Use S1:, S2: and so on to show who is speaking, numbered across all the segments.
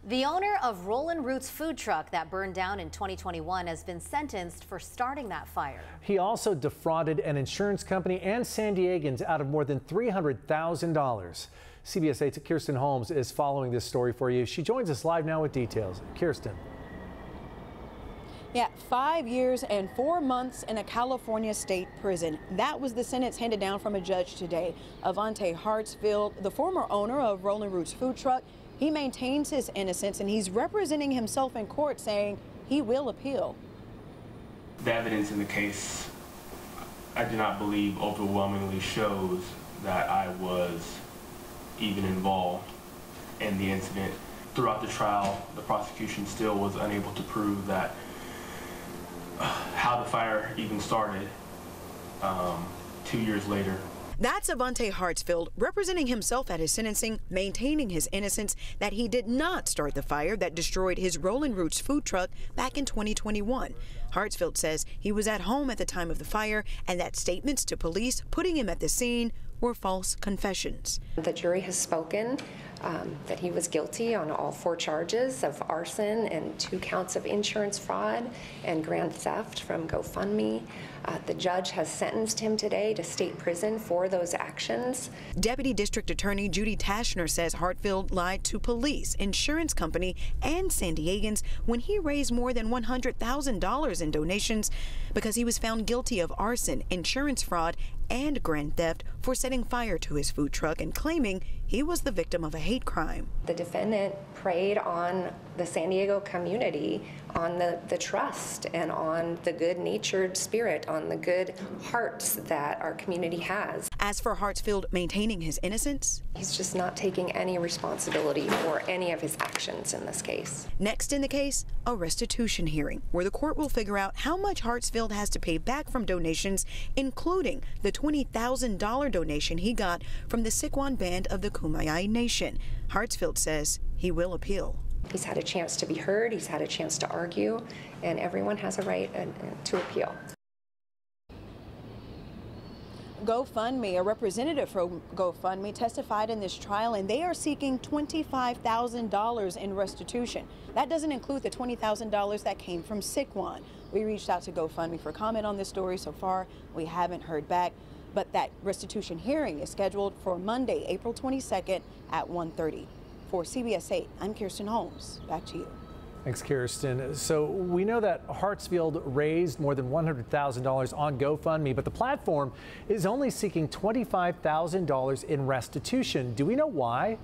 S1: The owner of Rollin Roots food truck that burned down in 2021 has been sentenced for starting that fire.
S2: He also defrauded an insurance company and San Diegans out of more than $300,000. CBS 8's Kirsten Holmes is following this story for you. She joins us live now with details. Kirsten.
S3: Yeah, 5 years and 4 months in a California state prison. That was the sentence handed down from a judge today. Avonte Hartsfield, the former owner of Rollin Roots food truck, he maintains his innocence and he's representing himself in court, saying he will appeal.
S4: The evidence in the case, I do not believe overwhelmingly shows that I was even involved in the incident. Throughout the trial, the prosecution still was unable to prove that how the fire even started 2 years later.
S3: That's Avonte Hartsfield representing himself at his sentencing, maintaining his innocence that he did not start the fire that destroyed his Rollin Roots food truck back in 2021. Hartsfield says he was at home at the time of the fire and that statements to police putting him at the scene were false confessions.
S5: The jury has spoken that he was guilty on all 4 charges of arson and 2 counts of insurance fraud and grand theft from GoFundMe. The judge has sentenced him today to state prison for those actions.
S3: Deputy District Attorney Judy Tashner says Hartsfield lied to police, insurance company, and San Diegans when he raised more than $100,000 in donations because he was found guilty of arson, insurance fraud, and grand theft for setting fire to his food truck and claiming he was the victim of a hate crime.
S5: The defendant preyed on the San Diego community, on the trust and on the good-natured spirit, on the good hearts that our community has.
S3: As for Hartsfield maintaining his innocence,
S5: he's just not taking any responsibility for any of his actions in this case.
S3: Next in the case, a restitution hearing where the court will figure out how much Hartsfield has to pay back from donations, including the $20,000 donation he got from the Siquan Band of the Kumeyaay Nation. Hartsfield says he will appeal.
S5: He's had a chance to be heard, he's had a chance to argue, and everyone has a right to appeal.
S3: GoFundMe, a representative from GoFundMe, testified in this trial, and they are seeking $25,000 in restitution. That doesn't include the $20,000 that came from Siquan. We reached out to GoFundMe for comment on this story. So far, we haven't heard back, but that restitution hearing is scheduled for Monday, April 22nd at 1:30. For CBS 8, I'm Kirsten Holmes. Back to you.
S2: Thanks, Kirsten. So we know that Hartsfield raised more than $100,000 on GoFundMe, but the platform is only seeking $25,000 in restitution. Do we know why?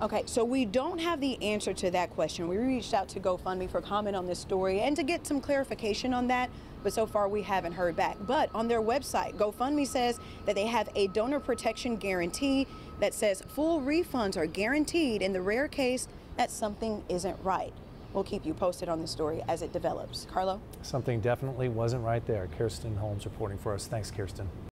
S3: Okay, so we don't have the answer to that question. We reached out to GoFundMe for comment on this story and to get some clarification on that, but so far we haven't heard back. But on their website, GoFundMe says that they have a donor protection guarantee that says full refunds are guaranteed in the rare case that something isn't right. We'll keep you posted on the story as it develops. Carlo?
S2: Something definitely wasn't right there. Kirsten Holmes reporting for us. Thanks, Kirsten.